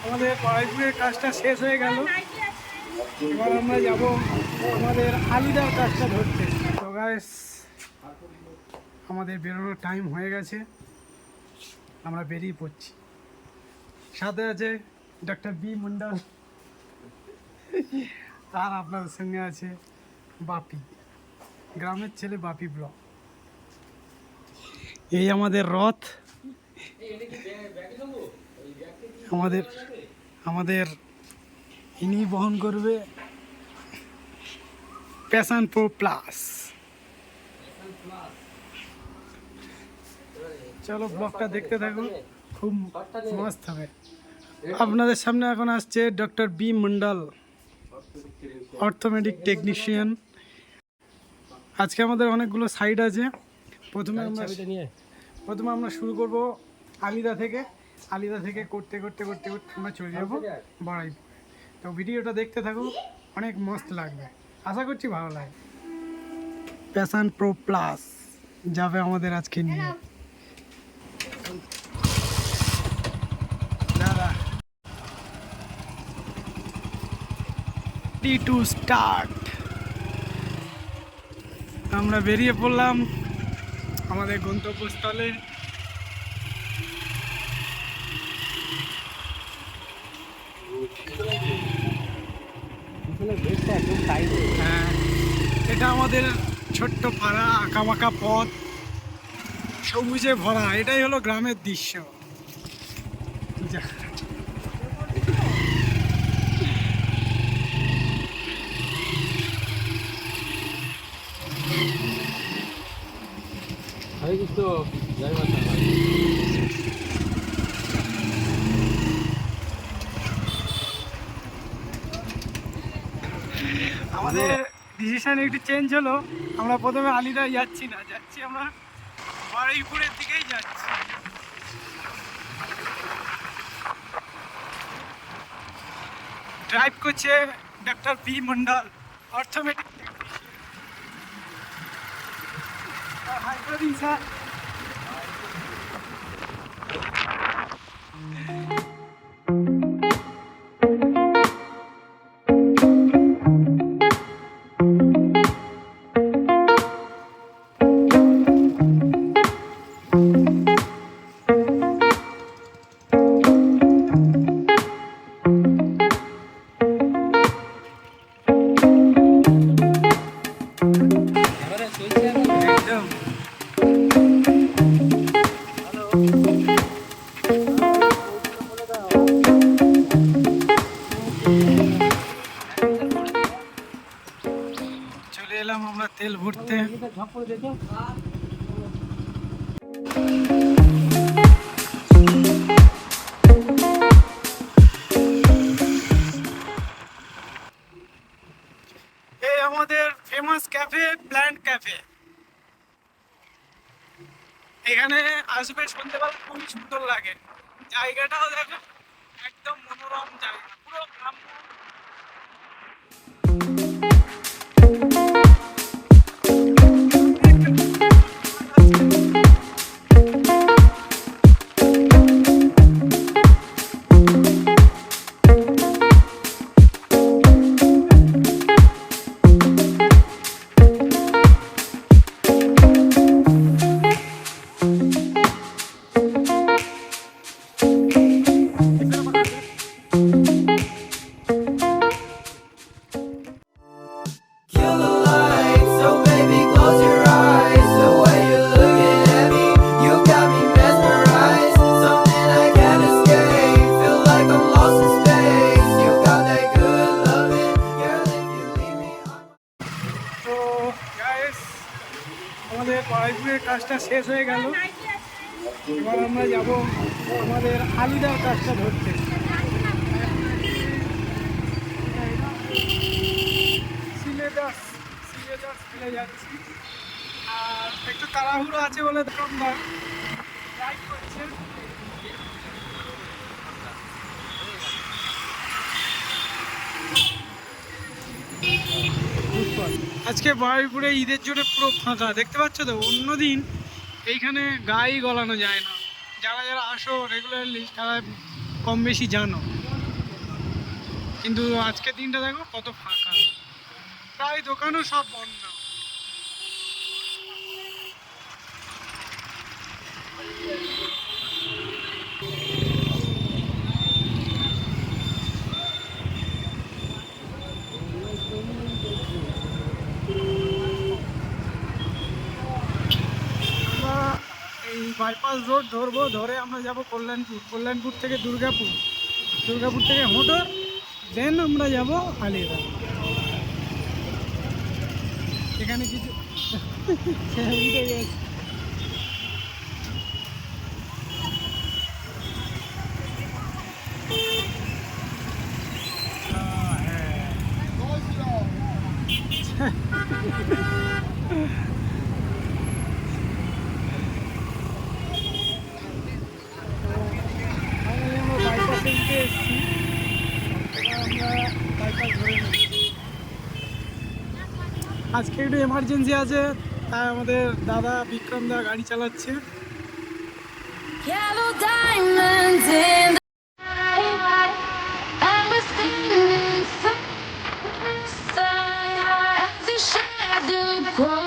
আমাদের বাড়িপুরের কাজটা শেষ হয়ে গেল। এবার আমরা যাব আমাদের আলিদার কাজটা ধরতে। তো গাইস, আমাদের বেরোনোর টাইম হয়ে গেছে, আমরা বেরিয়ে পড়ছি। সাথে আছে ডক্টর বি মন্ডল, আর আপনাদের সঙ্গে আছে বাপি, গ্রামের ছেলে বাপি ব্লগ। এই আমাদের রথ, আমাদের ইনি বহন করবে প্যাশন প্রো প্লাস। চলো ব্লগটা দেখতে থাকুন, খুব মস্ত হবে। আপনাদের সামনে এখন আসছে ডক্টর বি মন্ডল, অর্থোমেডিক টেকনিশিয়ান। আজকে আমাদের অনেকগুলো সাইড আছে। প্রথমে আমরা শুরু করব আলিদা থেকে। আলিদা থেকে করতে করতে আমরা চলে যাব বাড়াইপুর। তো ভিডিওটা দেখতে থাকুন, অনেক মস্ত লাগবে, আশা করছি ভালো লাগে। প্যাশন প্রো প্লাস যাবে আমাদের আজকে নিয়ে। দাদা টু স্টার্ট। আমরা বেরিয়ে পড়লাম আমাদের গন্তব্যস্থলে। হ্যাঁ, এটা আমাদের ছোট্ট পাড়া, আঁকাবাঁকা পথ, সবুজে ভরা। এটাই হলো গ্রামের দৃশ্য। আমাদের ডিসিশন একটু চেঞ্জ হলো। আমরা প্রথমে আলিদা যাচ্ছি না, যাচ্ছি আমরা বারুইপুরের দিকেই যাচ্ছি। ড্রাইভ করছে ডক্টর বি মন্ডল, অর্থোমেটিক টেকনিশিয়ান। চলে এলাম আমরা তেল ভরতে। এই আমাদের ফেমাস ক্যাফে, প্ল্যান্ট ক্যাফে। এখানে আসবে সন্ধ্যেবেলা, খুবই সুন্দর লাগে। জায়গাটাও দেখো, একদম মনোরম জায়গা, পুরো গ্রাম্য। আমাদের বারুইপুরের কাজটা শেষ হয়ে গেল। এবার আমরা যাব আমাদের আলিদার কাজটা ধরতে। সিলেদাস ফেলে যাচ্ছি, আর একটু তাড়াহুড়ো আছে বলে আমরা ড্রাইভ করছে। আজকে বারুইপুরে ঈদের জন্য পুরো ফাঁকা, দেখতে পাচ্ছ তো। অন্যদিন এইখানে গাই গলানো যায় না। যারা যারা আসো রেগুলারলি তারা কম বেশি জানো। কিন্তু আজকে দিনটা দেখো কত ফাঁকা, প্রায় দোকানও সব বন্ধ। এই বাইপাস রোড ধরবো, ধরে আমরা যাব কল্যাণপুর, কল্যাণপুর থেকে দুর্গাপুর, দুর্গাপুর থেকে হোটর, দেন আমরা যাব আলিরা। এখানে কিছু উঠে গেছে। আজকে একটু এমার্জেন্সি আছে, তাই আমাদের দাদা বিক্রম দা গাড়ি চালাচ্ছে। Yellow diamonds in the sky, and we're singing side as the shadow grows.